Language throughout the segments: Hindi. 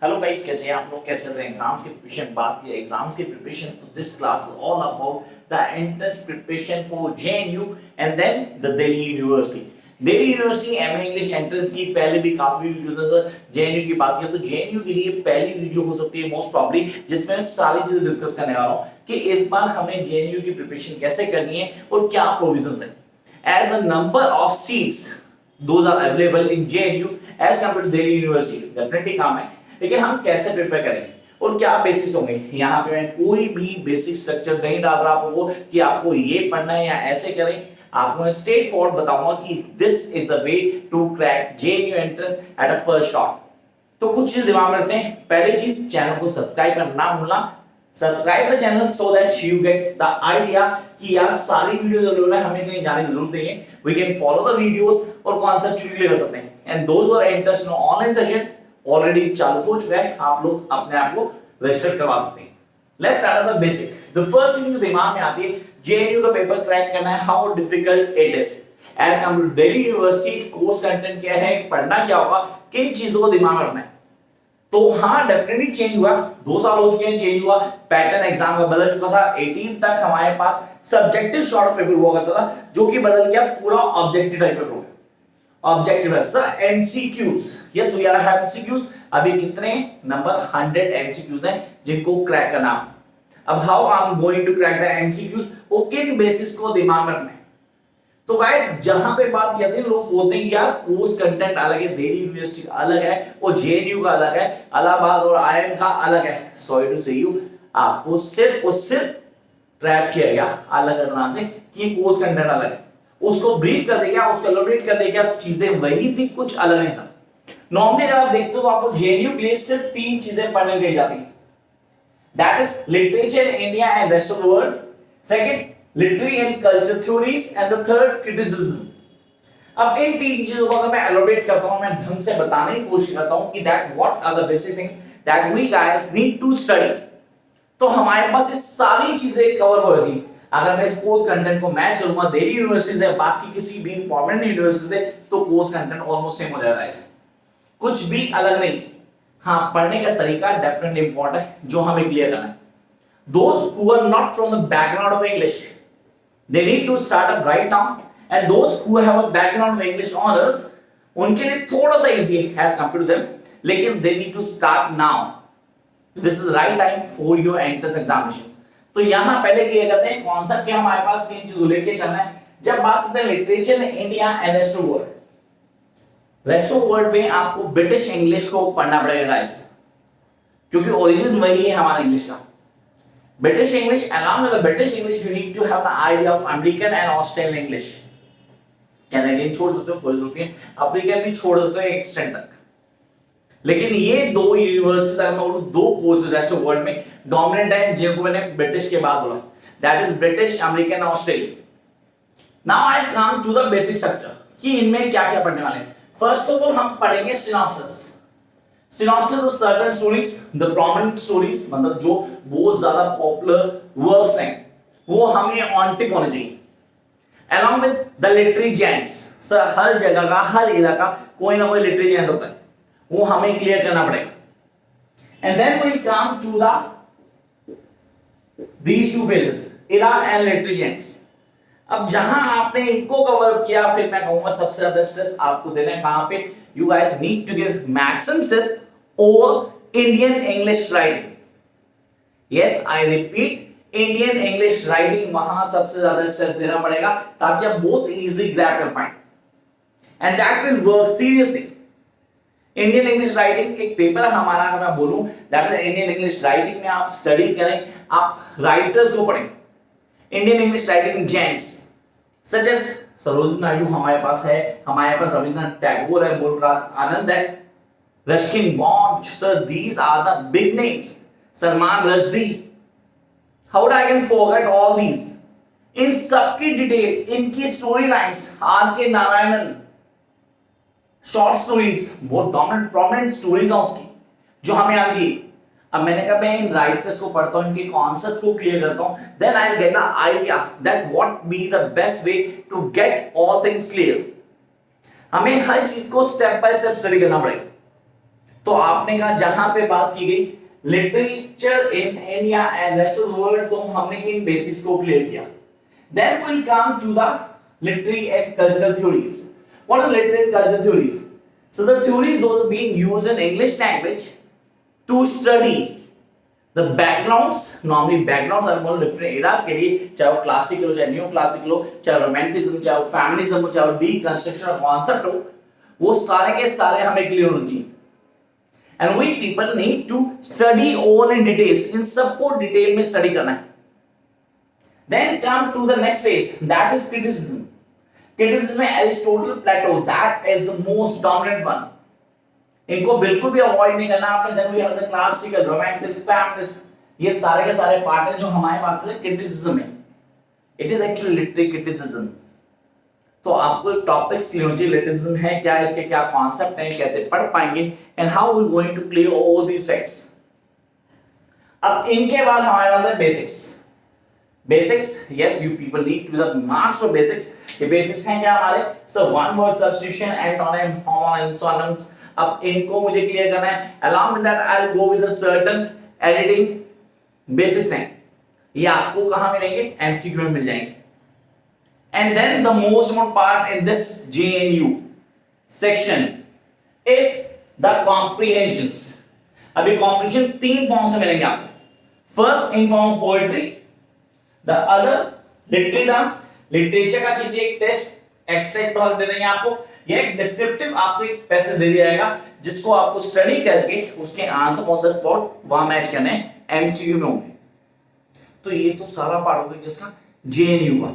हेलो गाइस, कैसे हैं आप लोग? कैसे रहे एग्जाम्स की प्रिपरेशन? बात की एग्जाम्स की प्रिपरेशन तो this class is all about the entrance preparation for JNU and then the Delhi university. Delhi university MA English entrance की पहले भी काफी वीडियोस है सर। जेएनयू की बात की तो जेएनयू के लिए पहली वीडियो हो सकती है मोस्ट प्रॉब्ली जिसमें मैं सारी चीजें डिस्कस करने वाला हूं कि इस बार हमें जेएनयू की प्रिपरेशन कैसे करनी है और क्या प्रोविजंस है। as a number of seats those are available in JNU as compared to Delhi University definitely काम है, लेकिन हम कैसे प्रिपेयर करेंगे और क्या बेसिक्स होंगे। यहाँ पे मैं कोई भी बेसिक स्ट्रक्चर नहीं डाल रहा आपको कि आपको ये पढ़ना है या ऐसे करें। आपको मैं स्ट्रेट फॉरवर्ड बताऊंगा कि this is the way to crack JNU entrance at a first shot. तो कुछ चीज दिमाग में रखते हैं। पहली चीज, चैनल को सब्सक्राइब करना ना भूलना। Subscribe the channel so that you get the idea कि यार सारी वीडियोस अवेलेबल है, हमें कहीं जाने की जरूरत नहीं है। We can follow the videos और कॉन्सेप्ट क्लियर कर सकते हैं। And those who are interested in online session already चालू हो चुका है, आप लोग अपने आप को रजिस्टर करवा सकते हैं। Let's start the basic. The first thing जो दिमाग में आती है, जेएनयू का पेपर क्रैक करना है, how difficult it is as compare to Delhi university. Course content क्या है, पढ़ना क्या होगा, किन चीजों को दिमाग में रखना है। तो हाँ, डेफिनेटली चेंज हुआ। 2 साल हो चुके हैं, चेंज हुआ। पैटर्न एग्जाम का बदल चुका था। 18 तक हमारे पास सब्जेक्टिव शॉर्ट पेपर हुआ करता था, जो कि बदल गया, पूरा ऑब्जेक्टिव टाइप पेपर हो गया। Objective sir MCQs, yes we are have MCQs. अभी कितने नंबर 100 एमसीक्यूज हैं जिनको क्रैक करना। अब how I am going to crack the MCQs, वो किन बेसिस को दिमाग में रखना है। तो गाइस, जहां पे बात कहते हैं, लोग बोलते हैं यार कोर्स कंटेंट अलग है, दिल्ली यूनिवर्सिटी का अलग है और जेएनयू का अलग है, इलाहाबाद और आईआईएम का अलग है। सॉरी टू से यू, आपको सिर्फ और सिर्फ ट्रैप किया गया अलग तरह से कि कोर्स कंटेंट अलग है। उसको ब्रीफ कर देगा, उसको एलोबरेट कर देगा, चीजें वही थी, कुछ अलग नहीं था। नॉर्मली अगर आप देखते हो तो आपको जेएनयू के लिए सिर्फ 3 चीजें पढ़ने दी जाती है। That is literature in India and rest of the world, second literary and culture theories and the third criticism. अब इन 3 चीजों को अगर मैं एलोबरेट करता हूं, मैं ढंग से बताने की कोशिश करता हूं कि that what are the basic things that we guys need to study, तो हमारे पास ये सारी चीजें कवर हो जाती। अगर मैं इस कोर्स कंटेंट को मैच करूंगा दिल्ली यूनिवर्सिटी से बाकी किसी भी इंपॉर्टेंट यूनिवर्सिटी से, तो कोर्स कंटेंट ऑलमोस्ट सेम हो जाएगा गाइस, कुछ भी अलग नहीं। हाँ, पढ़ने का तरीका डेफिनेटली इंपॉर्टेंट है, जो हमें क्लियर करना है। Those who are not from the background of English, they need to start up right now, and those who have a background of English honors, उनके लिए थोड़ा सा easy है as compared to them, लेकिन they need to start now. This is the right time for your entrance examination. तो यहाँ पहले क्लियर करते हैं कॉन्सेप्ट क्या हमारे पास, किन चीजों लेके चलना है। जब बात करते हैं literature in India and rest of world, rest of world में आपको ब्रिटिश इंग्लिश को पढ़ना पड़ेगा गाइस, क्योंकि ओरिजिन वही है हमारा इंग्लिश का। British English, along with the British English, you need to have the idea of American and Australian English. Canadian छोड़ सकते हो, कोई जरूरत नहीं, अफ्रीकन भी छोड़ सकते हो एक एक्सटेंट तक। लेकिन ये 2 यूनिवर्सिटी तक मैं 2 कोर्स रेस्ट ऑफ वर्ल्ड में डोमिनेंट है, जिनको मैंने ब्रिटिश के बाद बोला, that is British, American, Australian. Now I come to the basic structure कि इनमें क्या क्या पढ़ने वाले हैं। फर्स्ट ऑफ ऑल हम पढ़ेंगे synopsis. Synopsis of certain stories, the prominent stories, मतलब जो बहुत ज्यादा पॉपुलर वर्क्स हैं, वो हमें ऑन टिप होने चाहिए। Along with the literary giants, sir हर जगह का, हर एरा का कोई ना कोई लिटरेरी जायंट होता है, वो हमें क्लियर करना पड़ेगा। And then we come to these 2 phases, era and literary giants। अब जहां आपने इनको कवर किया, फिर मैं कहूंगा सबसे ज्यादा स्ट्रेस आपको देना है कहां पे, you guys need to give maximum stress over Indian English writing. Yes, I repeat, Indian English writing वहां सबसे ज्यादा स्ट्रेस देना पड़ेगा ताकि आप बहुत इजीली ग्रैब कर पाए, and that will work seriously. Indian English writing एक पेपर है हमारा, अगर मैं बोलूं that is Indian English writing में आप स्टडी करें, आप राइटर्स को पढ़ें। Indian English writing giants such as Sarojini Naidu हमारे पास है, हमारे पास रविंद्रनाथ टैगोर है, मुल्क आनंद है, Ruskin Bond, sir these are the big names, सलमान रश्दी, how would I can forget all these। इन सबकी डिटेल, इनकी story lines, R K. Narayanan, short stories, बहुत डोमिनेंट प्रोमिनेंट स्टोरीज हैं उसकी, जो हमें आनी चाहिए। अब मैंने कहा मैं इन राइटर्स को पढ़ता हूं, इनके कॉन्सेप्ट को क्लियर करता हूं, then I will get the idea that what be the best way to get all things clear. हमें हर चीज को स्टेप बाय स्टेप स्टडी करना पड़ेगा। तो आपने कहा जहां पे बात की गई literature in India and rest of the world, तो हमने इन बेसिक्स को क्लियर किया. Then we will come to the literary and culture theories. What are literary and culture theories? So the theories those are being used in English language to study the backgrounds. Normally backgrounds are more different eras के लिए, चाहे वो क्लासिकल हो, चाहे न्यू क्लासिकल हो, चाहे रोमांटिज्म, चाहे वो फेमिनिज्म हो, चाहे वो डीकंस्ट्रक्शन ऑफ कॉन्सेप्ट हो, वो सारे के सारे हमें क्लियर होने चाहिए. And we people need to study all in details. इन सबको डिटेल में स्टडी करना है. Then come to the next phase, that is criticism. Criticism में Aristotle, Plato, that is the most dominant one. इनको बिल्कुल भी अवॉइड नहीं करना आपने. Then we have the classical, romantic, feminist, ये सारे के सारे पार्ट हैं जो हमारे पास है क्रिटिसिज्म में. It is actually literary criticism. तो आपको टॉपिक्स क्लियर होने चाहिए, लिटरेरिज्म है क्या, इसके क्या कॉन्सेप्ट हैं, कैसे पढ़ पाएंगे, and how we going to clear all these facts. अब इनके बाद हमारे पास है basics. Basics, yes, you people need to be the master basics. ये बेसिक्स हैं क्या हमारे? So one word substitution, antonym, homonym, synonyms. अब इनको मुझे क्लियर करना है. along with that I'll go with a certain editing basics हैं. ये आपको कहां मिलेंगे? MCQ में मिल जाएंगे. and then the most important part in this JNU section is the comprehensions. अभी comprehension तीन फॉर्म से मिलेंगे आपको. first in form of poetry, the other literary terms, literature का किसी एक टेस्ट एक्सट्रैक्ट दे देंगे आपको. ये एक डिस्क्रिप्टिव आपको एक पैसेज दे दिया जाएगा जिसको आपको स्टडी करके उसके आंसर ऑन द स्पॉट वहां मैच करने हैं, एमसीक्यू में होंगे. तो ये तो सारा पार्ट हो गया किसका? जेएनयू का.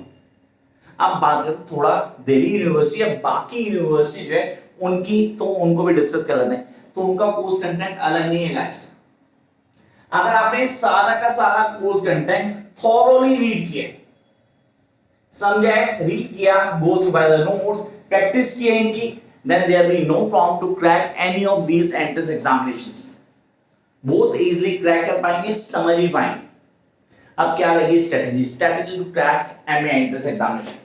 अब बात करें थोड़ा दिल्ली यूनिवर्सिटी या बाकी यूनिवर्सिटी जो है उनकी, तो उनको भी डिस्कस कर लेते हैं. तो उनका कोर्स कंटेंट अलग नहीं है गाइस. अगर आपने सारा का सारा कोर्स कंटेंट थॉरोली रीड किया, समझा है, रीड किया, go through by the notes, practice किया इनकी, then there will be no problem to crack any of these entrance examinations. बहुत easily crack कर पाएंगे, समझ भी पाएंगे. अब क्या लगी strategy? Strategy to crack MA entrance examination.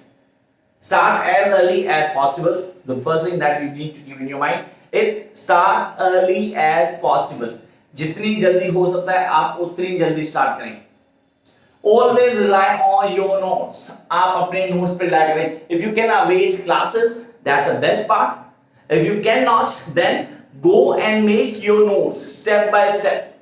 Start as early as possible. The first thing that you need to keep in your mind is start early as possible. जितनी जल्दी हो सकता है आप उतनी जल्दी स्टार्ट करें. Always rely on your notes. आप अपने notes पे rely करें. If you can avail classes, that's the best part. If you cannot, then go and make your notes step by step.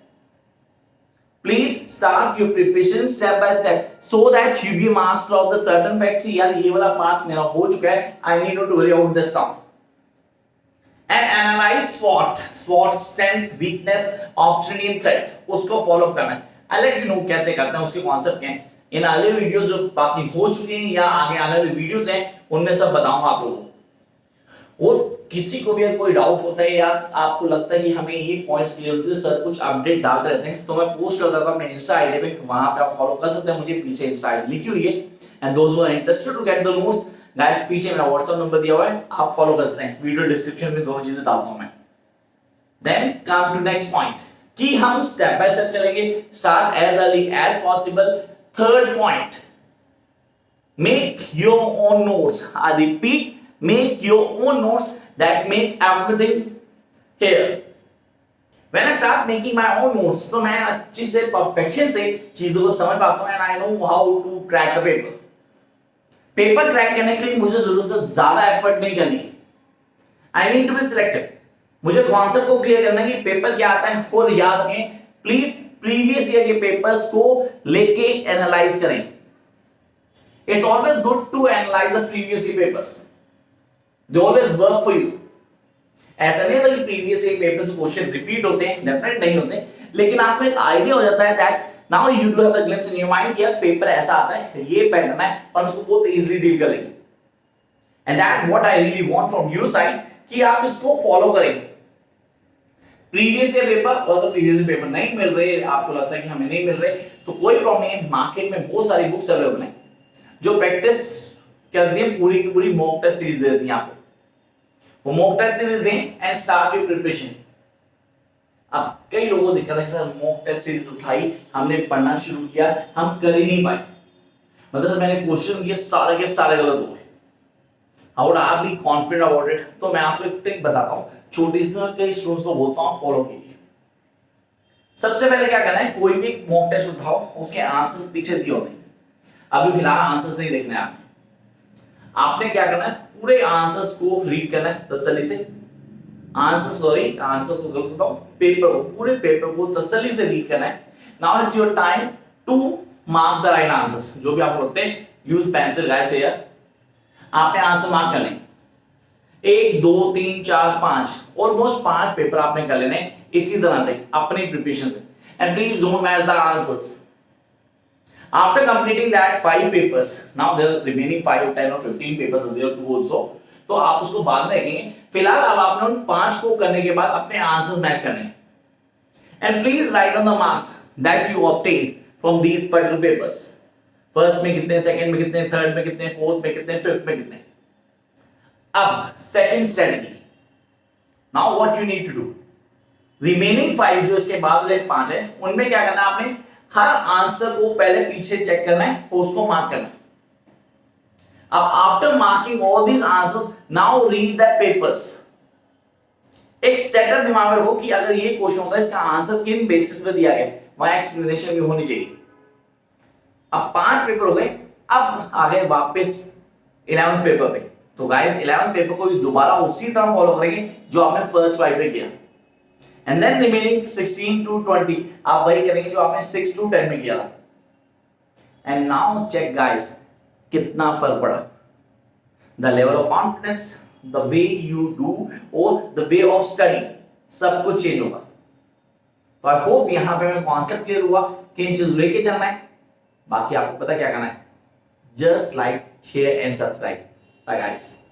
Please start your preparation step by step so that you be master of the certain facts. यार ये वाला part मेरा हो चुका है. I need not to worry about this now. And analyze SWOT, strength, weakness, opportunity and threat. उसको follow करना है. I let you know कैसे करते हैं, उसके कॉन्सेप्ट क्या हैं. इन अगले वीडियोस जो बाकी हो चुके हैं या आगे आने वाले वीडियोस हैं उनमें सब बताऊंगा आप लोगों को. और किसी को भी अगर कोई डाउट होता है या आपको लगता है कि हमें ये पॉइंट्स क्लियर होते हैं, सर कुछ अपडेट डालते रहते हैं, तो मैं पोस्ट करता था अपने इंस्टा आईडी पे, वहां पे आप फॉलो कर सकते हैं. मुझे पीछे इंस्टा आईडी लिखी हुई है. And those who are interested to get the notes, guys पीछे मेरा व्हाट्सएप नंबर दिया हुआ है, आप फॉलो कर सकते हैं. वीडियो डिस्क्रिप्शन में दोनों चीजें डालता हूं मैं. Then come to next point कि हम स्टेप बाय स्टेप चलेंगे. Start as early as possible. Third point, make your own notes. I repeat, make your own notes that make everything here. When I start making my own notes, तो मैं अच्छी से परफेक्शन से चीजों को समझ पाता हूं. And I know how to crack the paper. Paper crack करने के लिए मुझे जरूरत से ज्यादा एफर्ट नहीं करनी. I need to be selective. मुझे कॉन्सेप्ट को क्लियर करना है कि पेपर क्या आता है, और याद रखें प्लीज प्रीवियस ईयर के पेपर्स को लेके एनालाइज करें. It's always good to analyse the previous year papers. They always work for you. ऐसा नहीं है कि previous year papers question repeat होते हैं, डेफिनेट नहीं होते, लेकिन आपको एक आइडिया हो जाता है that now you do have the glimpse in your mind कि पेपर ऐसा आता है, ये पैटर्न है, और उसको बहुत इजीली डील करेंगे. And that what I really want from your side कि आप इसको फॉलो करें. प्रीवियस ईयर पेपर और तो प्रीवियस ईयर पेपर नहीं मिल रहे, आपको लगता है कि हमें नहीं मिल रहे, तो कोई प्रॉब्लम नहीं है. मार्केट में बहुत सारी बुक्स अवेलेबल हैं जो प्रैक्टिस करती है, पूरी की पूरी मॉक टेस्ट सीरीज दे देती हैं आपको. वो मॉक टेस्ट सीरीज दें एंड स्टार्ट योर प्रिपरेशन. अब कई लोगों को दिक्कत है सर, मॉक टेस्ट सीरीज उठाई, हमने पढ़ना शुरू किया, हम कर ही नहीं पाए. मतलब मैंने क्वेश्चन किए, सारे के सारे गलत हो गए. How would I be confident about it? तो मैं आपको एक ट्रिक बताता हूँ, छोटी सी कई स्टूडेंट्स को बोलता हूँ फॉलो कीजिए। सबसे पहले क्या करना है, कोई भी मॉक टेस्ट उठाओ, उसके आंसर्स पीछे दिए होते हैं, अभी फिलहाल आंसर्स नहीं देखना है आपने क्या करना है, पूरे आंसर्स को रीड करना है तसल्ली से, आंसर को गलत बताओ, पेपर को, पूरे पेपर को तसल्ली से रीड करना है। Now it's your time to mark the right answers. जो भी आप बोलते हैं, यूज पेंसिल गाइस हियर। आपने आंसर मार्क करने 1 2 3 4 5, ऑलमोस्ट 5 पेपर आपने कर लेने इसी तरह से अपनी प्रिपरेशन से, and please don't match the answers. After completing that 5 papers, now there are remaining 5 or 10 or 15 papers are there too also, तो आप उसको बाद में देखेंगे। फिलहाल अब आपने उन 5 को करने के बाद अपने आंसर्स मैच करने हैं, and please right on the marks that you obtain from these particular papers. First में कितने, सेकंड में कितने, थर्ड में कितने, फोर्थ में कितने, फिफ्थ में कितने। अब second strategy, now what you need to do, remaining 5 जो इसके बाद वाले 5 है, उनमें क्या करना है, आपने हर आंसर को पहले पीछे चेक करना है और उसको मार्क करना है। अब after marking all these answers, now read the papers. एक सेटअप दिमाग में रखो कि अगर ये क्वेश्चन होता है, इसका आंसर किन बेसिस पे दिया गया, वहां एक्सप्लेनेशन भी होनी चाहिए। अब 5 पेपर हो गए, अब आ गए वापस 11th पेपर पे। तो गाइस 11th पेपर को भी दोबारा उसी तरह फॉलो करेंगे जो आपने फर्स्ट 5 पे किया, एंड देन रिमेनिंग 16 to 20 आप वही करेंगे जो आपने 6 to 10 में किया था। एंड नाउ चेक गाइस कितना फर्क पड़ा, the level of confidence, the way you do और द वे ऑफ स्टडी, सब कुछ चेंज होगा। तो आई होप यहां पे मैं कॉन्सेप्ट क्लियर हुआ कि इन चीजों लेके चलना है। बाकी आपको पता क्या करना है, just like, share and subscribe. Bye guys.